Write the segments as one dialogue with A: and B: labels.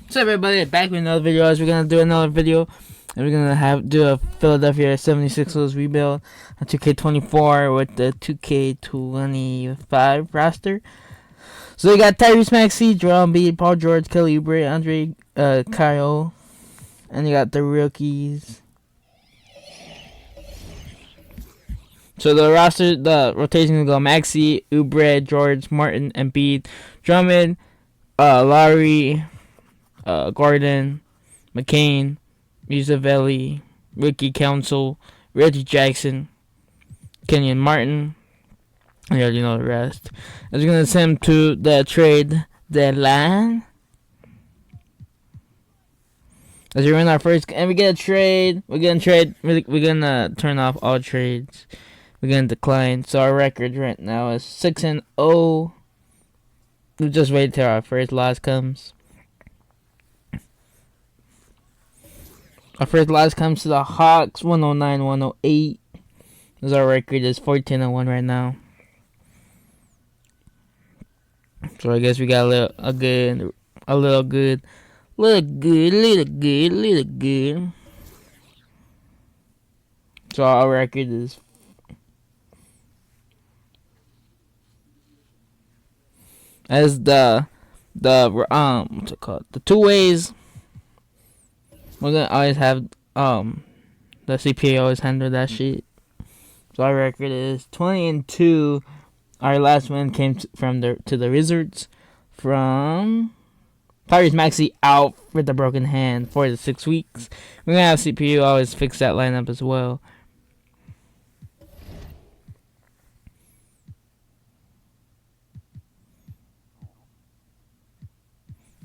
A: So everybody, back with another video. As we're gonna do another video, and we're gonna do a Philadelphia 76ers rebuild on 2K24 with the 2K25 roster. So we got Tyrese Maxey, Joel Embiid, Paul George, Kelly Oubre, Andre Kyle, and you got the rookies. So the rotation will go Maxey, Oubre, George, Martin, Embiid, Drummond, Lowry, Gordon, McCain, Musavelli, Ricky Council, Reggie Jackson, Kenyon Martin. You already know the rest. I was gonna send him to the trade deadline. As we run our first, and we get a trade. We're gonna turn off all trades. We're gonna decline. So our record right now is 6-0. We'll just wait till our first loss comes. Our first loss comes to the Hawks, 109-108. As our record is 14-1 right now. So I guess we got a little good. So our record is as the what's it called? The two ways. We're gonna always have the CPA always handle that shit. So our record is 20-2. Our last win came from the Wizards from Tyrese Maxey out with a broken hand 4 to 6 weeks. We're gonna have CPU always fix that lineup as well.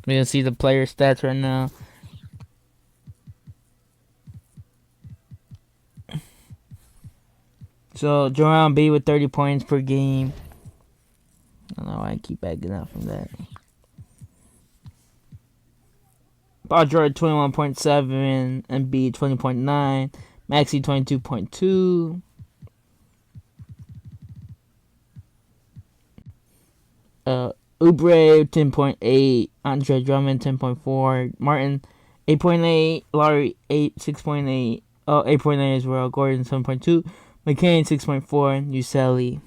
A: We're gonna see the player stats right now. So Joel Embiid with 30 points per game. I don't know why I keep backing out from that. Paul George 21.7, Embiid 20.9, Maxey 22.2. Oubre 10.8, Andre Drummond 10.4, Martin 8.8, Lowry 6.8, 8.8 as well, Gordon 7.2, McCain 6.4, Uselli.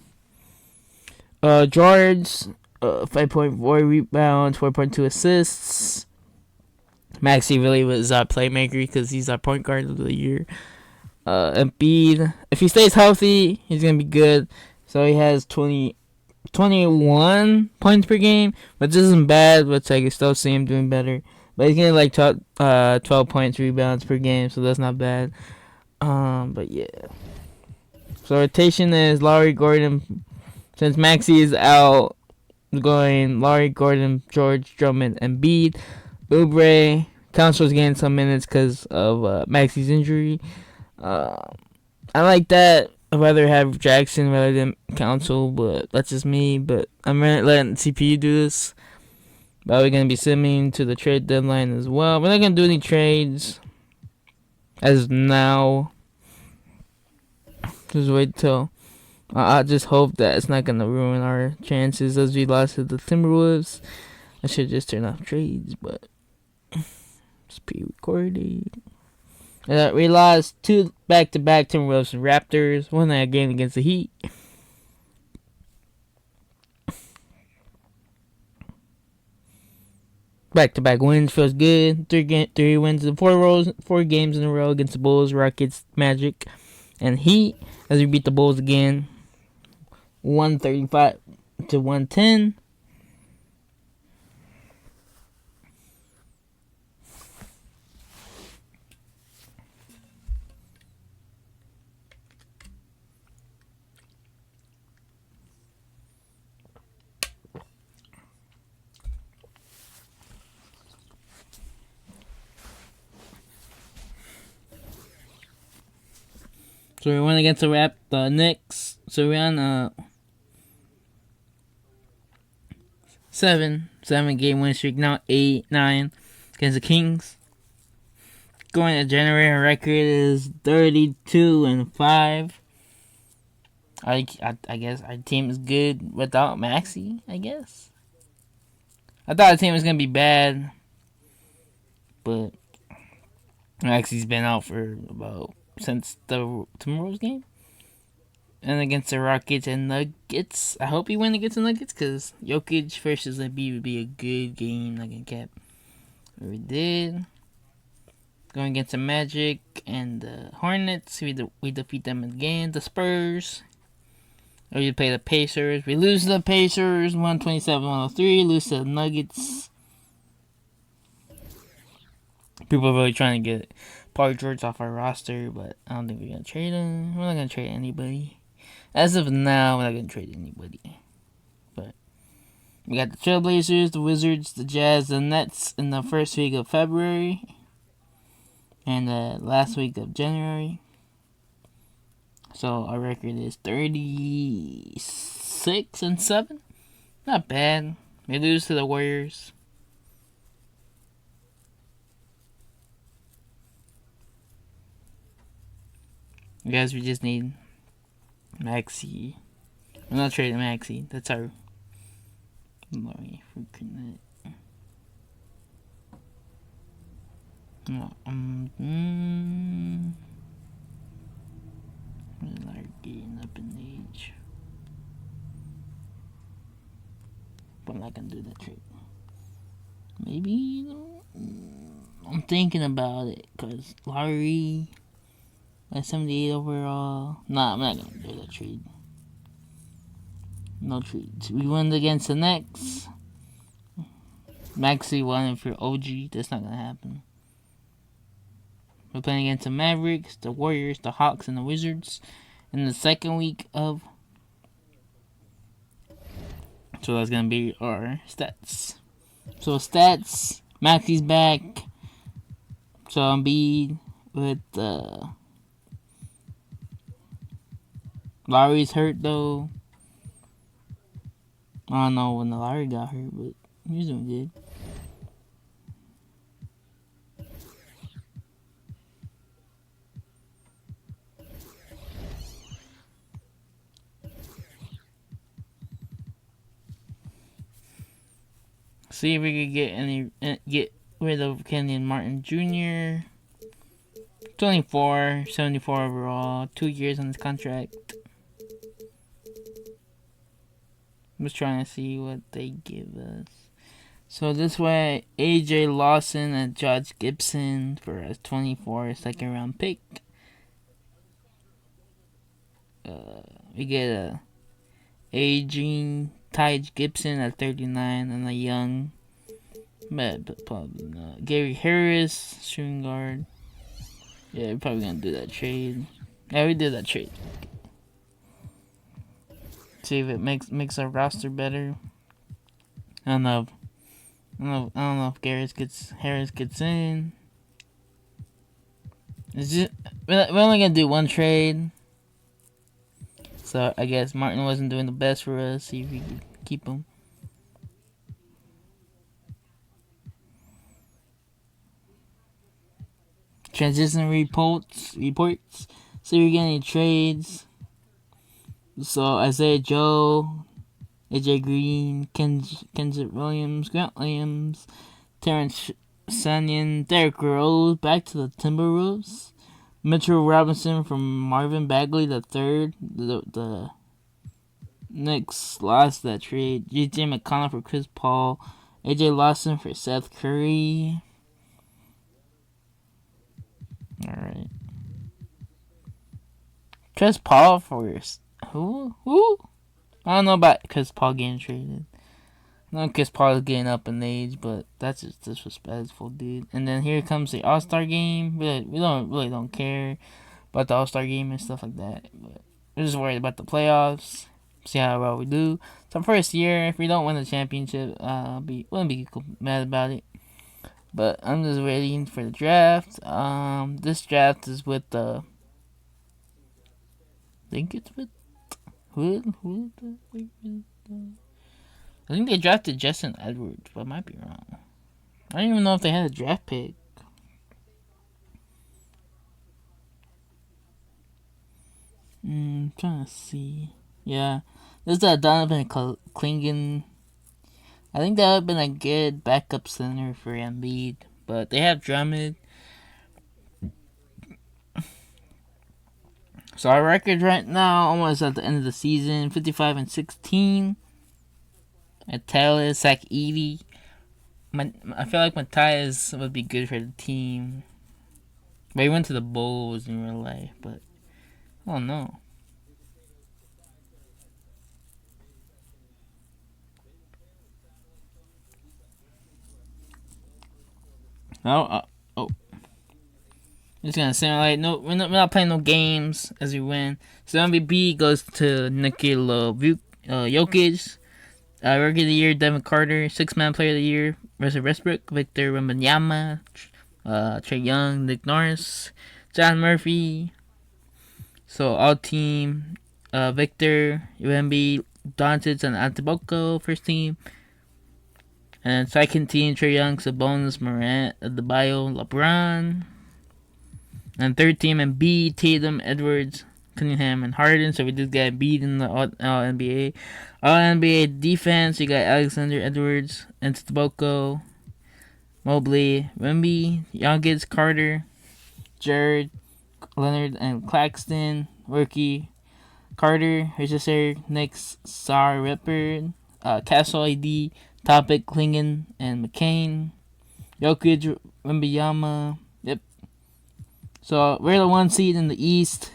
A: George 5.4 rebounds, 4.2 assists. Maxey really was our playmaker because he's our point guard of the year. Embiid, if he stays healthy, he's gonna be good. So he has 21 points per game, which isn't bad, which I can still see him doing better. But he's getting like 12 points rebounds per game, so that's not bad. But yeah. So rotation is Lowry, Gordon. Since Maxey is out, going Lowry, Gordon, George, Drummond, Embiid. Oubre, Council's getting some minutes because of Maxey's injury. I like that. I'd rather have Jackson rather than Council, but that's just me. But I'm letting CPU do this. But we're going to be simming to the trade deadline as well. We're not going to do any trades as now. Just wait till. I just hope that it's not going to ruin our chances as we lost to the Timberwolves. I should just turn off trades, but it's pre-recorded. We lost 2 back-to-back Timberwolves and Raptors. One that game against the Heat. Back-to-back wins feels good. 3 wins in 4 games in a row against the Bulls, Rockets, Magic, and Heat. As we beat the Bulls again, 135 to 110. So we went against the Knicks. So we're on 7 game win streak now, 8-9 against the Kings. Going to generate a record is 32-5. I guess our team is good without Maxey. I guess I thought the team was gonna be bad. but Maxey's been out for since the Timberwolves game. And against the Rockets and Nuggets. I hope he win against the Nuggets because Jokic versus Embiid would be a good game. Like a cap. We did. Going against the Magic and the Hornets. We defeat them again. The Spurs. Or you play the Pacers. We lose to the Pacers. 127-103. Lose to the Nuggets. People are really trying to get Paul George off our roster, but I don't think we're going to trade him. We're not going to trade anybody. As of now, we're not going to trade anybody. But we got the Trailblazers, the Wizards, the Jazz, the Nets in the first week of February. And the last week of January. So our record is 36-7. Not bad. We lose to the Warriors. Guys, we just need Maxey. We're not trading Maxey. That's our. Let me freaking it. No, we're like getting up in age. But I'm not gonna do that trade. Maybe I'm thinking about it because Larry at 78 overall. Nah, I'm not gonna do that trade. No trades. We won against the Knicks. Maxey won for OG. That's not gonna happen. We're playing against the Mavericks, the Warriors, the Hawks, and the Wizards in the second week of. So that's gonna be our stats. So stats. Maxey's back. So Embiid with Lowry's hurt though. I don't know when the Lowry got hurt, but he was doing good. See if we could get rid of Kenyon Martin Jr. 24, 74 overall, 2 years on his contract. I'm just trying to see what they give us. So this way, AJ Lawson and Josh Gibson for a 24 second round pick. We get a aging Ty Gibson at 39 and a young, but probably not. Gary Harris, shooting guard. Yeah, we're probably gonna do that trade. Yeah, we did that trade. See if it makes our roster better. I don't know if Harris gets in. It's just we're only gonna do one trade. So I guess Martin wasn't doing the best for us. See if we can keep him. Transition reports. See if we get any trades. So Isaiah Joe, AJ Green, Kendrick Williams, Grant Williams, Terrence Sanyon, Derrick Rose back to the Timberwolves. Mitchell Robinson from Marvin Bagley the third. The Knicks lost that trade. J.J. McConnell for Chris Paul. A.J. Lawson for Seth Curry. Alright. Chris Paul for who? I don't know about Chris Paul getting traded. I know Chris Paul is getting up in age, but that's just disrespectful, dude. And then here comes the All-Star game. We don't care about the All-Star game and stuff like that. But we're just worried about the playoffs. See how well we do. So first year, if we don't win the championship, wouldn't be mad about it. But I'm just waiting for the draft. This draft is with the. I think it's with I think they drafted Justin Edwards, but I might be wrong. I don't even know if they had a draft pick. Trying to see. Yeah, this is Donovan Clingan. I think that would have been a good backup center for Embiid. but they have Drummond. So our record right now, almost at the end of the season, 55-16. At Taylor, Zach Edey. I feel like Matthias would be good for the team. But he went to the Bulls in real life, but I don't know. Oh, just gonna simulate. No, we're not playing no games as we win. So MVP goes to Nikola Jokic. Rookie of the Year, Devin Carter. Six-man Player of the Year, Russell Westbrook. Victor Wembanyama. Trae Young, Nick Norris. John Murphy. So all team, Victor, Embiid, Doncic, and Antetokounmpo. First team. And second team, Trae Young, Sabonis, Morant, Adebayo, LeBron. And third team, Embiid, Tatum, Edwards, Cunningham, and Harden. So we just got Embiid in the All-NBA. All-NBA defense, you got Alexander Edwards, Antetokounmpo, Mobley, Wemby, Youngins, Carter, Jared, Leonard, and Claxton. Rookie, Carter, Richardson, Knicks, Sar, Ripper, Castle ID, Topic, Klingon, and McCain. Jokic, Wembanyama. Yep. So we're the 1 seed in the East.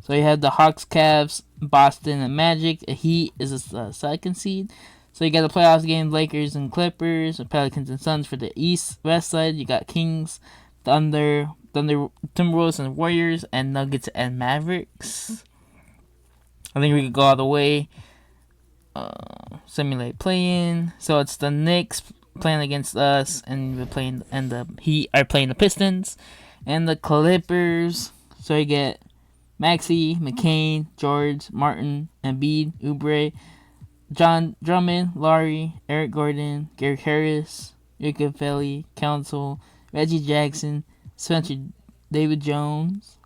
A: So you have the Hawks, Cavs, Boston, and Magic. The Heat is the second seed. So you got the playoffs games, Lakers and Clippers, and Pelicans and Suns for the West side. You got Kings, Thunder, Timberwolves and Warriors, and Nuggets and Mavericks. I think we could go all the way. Simulate play-in. So it's the Knicks playing against us, and the Heat are playing the Pistons, and the Clippers. So you get Maxey, McCain, George, Martin, Embiid, Oubre, John Drummond, Laurie, Eric Gordon, Gary Harris, Rico Felly, Council, Reggie Jackson, Spencer David Jones.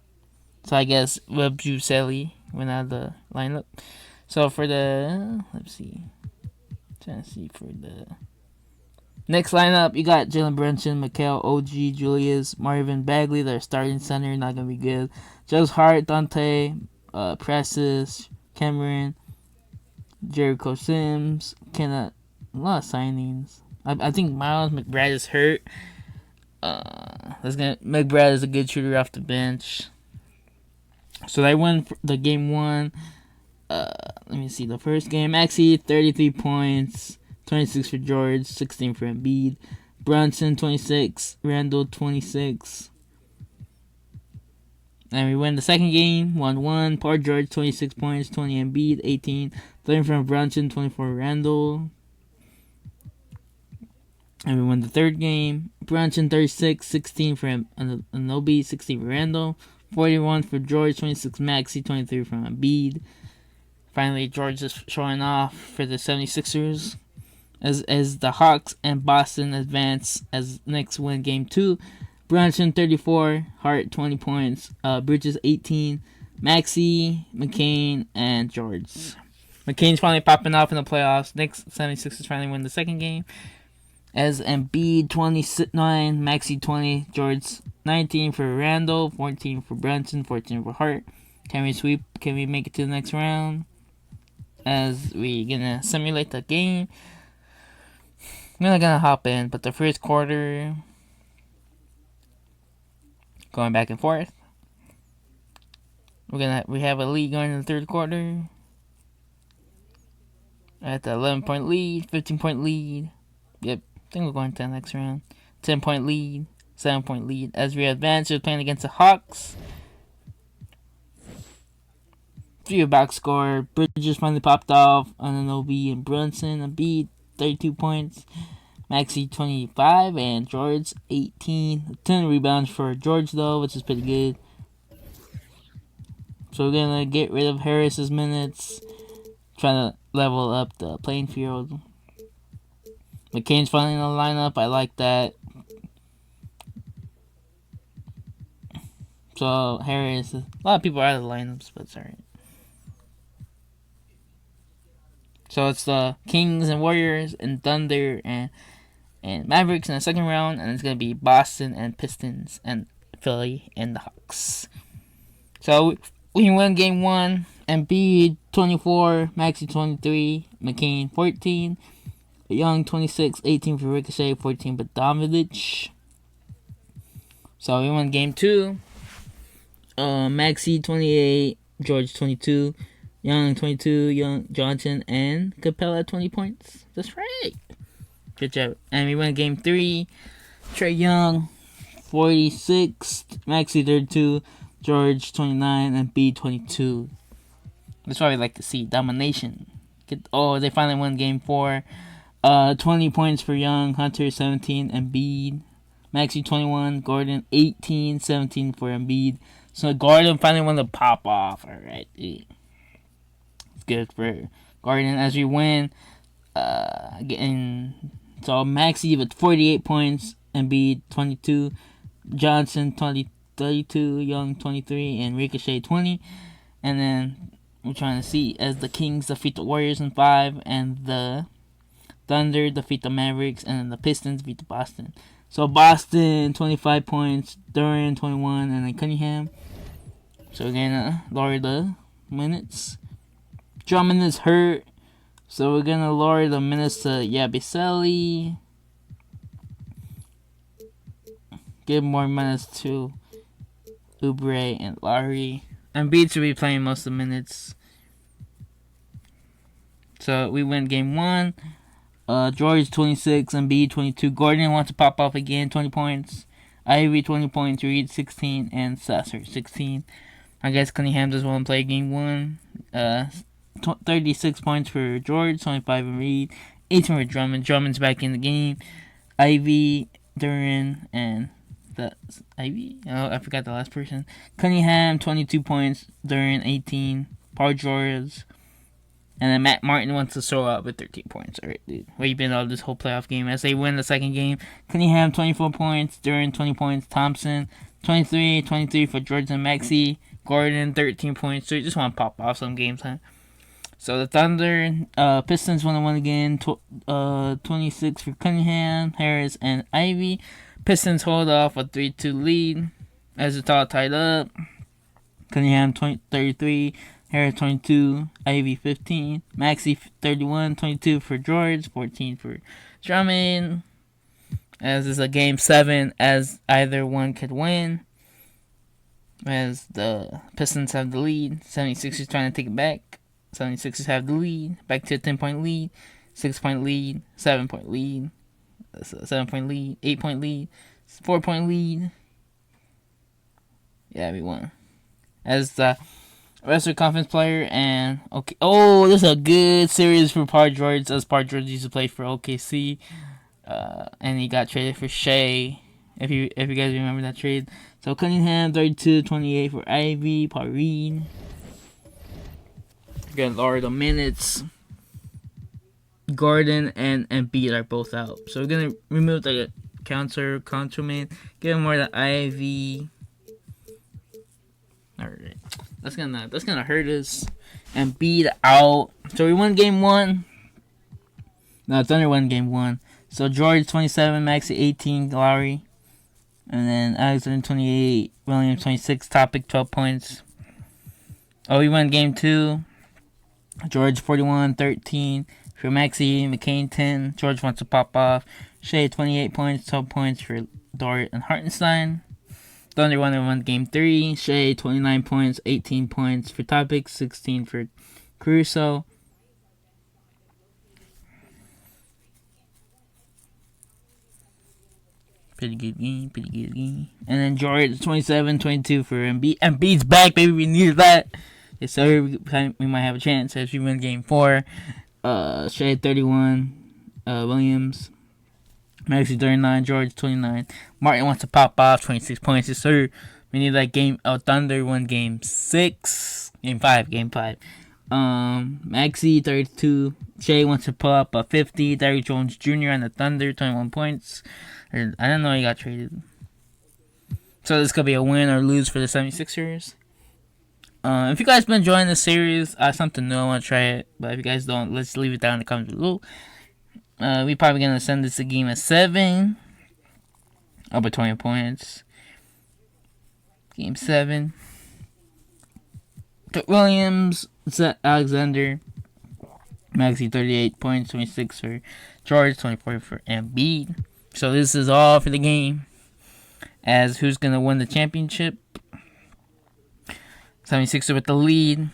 A: So I guess Webb Juselli went out of the lineup. So for the, let's see. Trying to see for the next lineup, you got Jalen Brunson, Mikal, OG, Julius, Marvin Bagley. They're starting center, not going to be good. Joe Hart, Dante, Precious, Cameron, Jericho Sims, a lot of signings. I think Miles McBride is hurt. McBride is a good shooter off the bench. So they won the game 1. Let me see the first game. Maxey, 33 points, 26 for George, 16 for Embiid. Brunson, 26. Randall, 26. And we win the second game, 1-1. Paul George, 26 points, 20 Embiid, 18. 30 from Brunson, 24 Randall. And we won the third game. Brunson, 36, 16 for Anobi, 16 for Randall. 41 for George, 26 Maxey, 23 from Embiid. Finally, George is showing off for the 76ers as the Hawks and Boston advance as Knicks win game 2. Brunson 34, Hart 20 points, Bridges 18, Maxey, McCain, and George. McCain's finally popping off in the playoffs. Knicks 76ers finally win the second game. As Embiid 29, Maxey 20, George 19 for Randall, 14 for Brunson, 14 for Hart. Can we sweep? Can we make it to the next round? As we gonna simulate the game. I'm not gonna hop in, but the first quarter, going back and forth. We have a lead going in the third quarter. At the 11-point lead, 15-point lead. Yep, I think we're going to the next round. 10-point lead, 7-point lead. As we advance, we're playing against the Hawks. Few box score. Bridges finally popped off on Anobi and Brunson. Embiid 32 points. Maxey 25 and George 18. 10 rebounds for George though, which is pretty good. So we're gonna get rid of Harris's minutes. Trying to level up the playing field. McCain's finally in the lineup. I like that. So Harris, a lot of people are out of the lineups, but it's alright. So it's the Kings and Warriors and Thunder and and Mavericks in the second round, and it's gonna be Boston and Pistons and Philly and the Hawks. So we won game 1. Embiid 24, Maxey 23, McCain 14, Young 26, 18 for Ricochet, 14 for Donovich. So we won game 2. Maxey 28, George 22, Young 22, Young Johnson and Capella 20 points. That's right. Good job. And we won game 3. Trae Young 46, Maxey 32, George 29, and B 22. That's what we like to see. Domination. They finally won game 4. 20 points for Young, Hunter 17, Embiid, Maxey 21, Gordon 18, 17 for Embiid. So Gordon finally won the pop off. Alright. It's good for Gordon as we win. So Maxey with 48 points, Embiid 22, Johnson 32, Young 23, and Ricochet 20. And then we're trying to see as the Kings defeat the Warriors in 5, and the Thunder defeat the Mavericks, and then the Pistons beat the Boston. So Boston 25 points, Durant 21, and then Cunningham. So we're gonna lower the minutes. Drummond is hurt, so we're gonna lower the minutes to Yabusele. Give more minutes to Oubre and Lowry. Embiid should be playing most of the minutes. So we win game 1. George 26, Embiid 22. Gordon wants to pop off again, 20 points. Ivy 20 points, Reed 16, and Sasser 16. I guess Cunningham does want to play game 1. 36 points for George, 25 for Reed, 18 for Drummond. Drummond's back in the game. Ivy, Duran, and Ivy? Oh, I forgot the last person. Cunningham, 22 points. Duran, 18. Paul George. And then Matt Martin wants to throw out with 13 points. Alright, dude. Where you been all this whole playoff game? As they win the second game. Cunningham, 24 points. Duran, 20 points. Thompson, 23 for George and Maxey. Gordon, 13 points. So you just want to pop off some games, huh? So the Thunder, Pistons want to win again. 26 for Cunningham, Harris, and Ivy. Pistons hold off a 3-2 lead as it's all tied up. Cunningham 33, Harris 22, Ivy 15, Maxey 31, 22 for George, 14 for Drummond. As it's a game 7, as either one could win. As the Pistons have the lead, 76ers trying to take it back. 76ers have the lead, back to a 10-point lead, 6-point lead, 7-point lead. 7-point lead, 8-point lead, 4-point lead. Yeah, we won. As the Western Conference player, and okay. Oh, this is a good series for Paul George, as Paul George used to play for OKC, and he got traded for Shea. If you guys remember that trade. So Cunningham 32, 28 for Ivy, Paul Reed. Gonna lower the minutes. Gordon and Embiid are both out. So we're going to remove the counterman. Give him more the Ivy. Alright. That's gonna hurt us. Embiid out. So we won game 1. No, Thunder won game 1. So George 27, Maxey 18, Lowry. And then Alexander 28, Williams 26, Topic 12 points. Oh, we won game 2. George 41, 13. For Maxey, McCain 10. George wants to pop off. Shea 28 points, 12 points for Dort and Hartenstein. Thunder won game 3. Shea 29 points, 18 points for Topic, 16 for Caruso. Pretty good game. And then George 27, 22 for Embiid. Embiid's back, baby. We needed that. Yes, sir. We might have a chance as we win game 4. Shea 31, Williams, Maxey 39, George 29. Martin wants to pop off 26 points. Yes, sir. We need that game. Thunder won game 6, game 5. Maxey 32. Shea wants to pull up a 50. Derrick Jones Jr. on the Thunder, 21 points. I didn't know he got traded. So this could be a win or lose for the 76ers. If you guys been enjoying this series, something new, I want to try it. But if you guys don't, let's leave it down in the comments below. We probably gonna send this a game of 7. Over 20 points. Game 7. Williams, Alexander, Maxey 38 points, 26 for George, 24 for Embiid. So this is all for the game. As who's gonna win the championship? 76ers with the lead.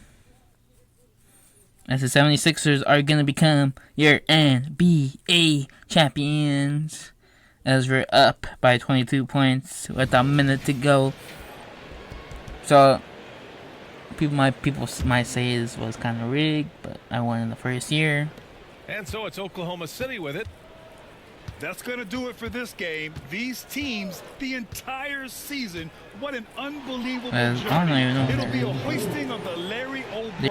A: As the 76ers are gonna become your NBA champions. As we're up by 22 points with a minute to go. So people might say this was kind of rigged, but I won in the first year.
B: And so it's Oklahoma City with it.
C: That's going to do it for this game. These teams, the entire season, what an unbelievable journey.
A: I don't even know.
C: It'll be a hoisting of the Larry O'Brien.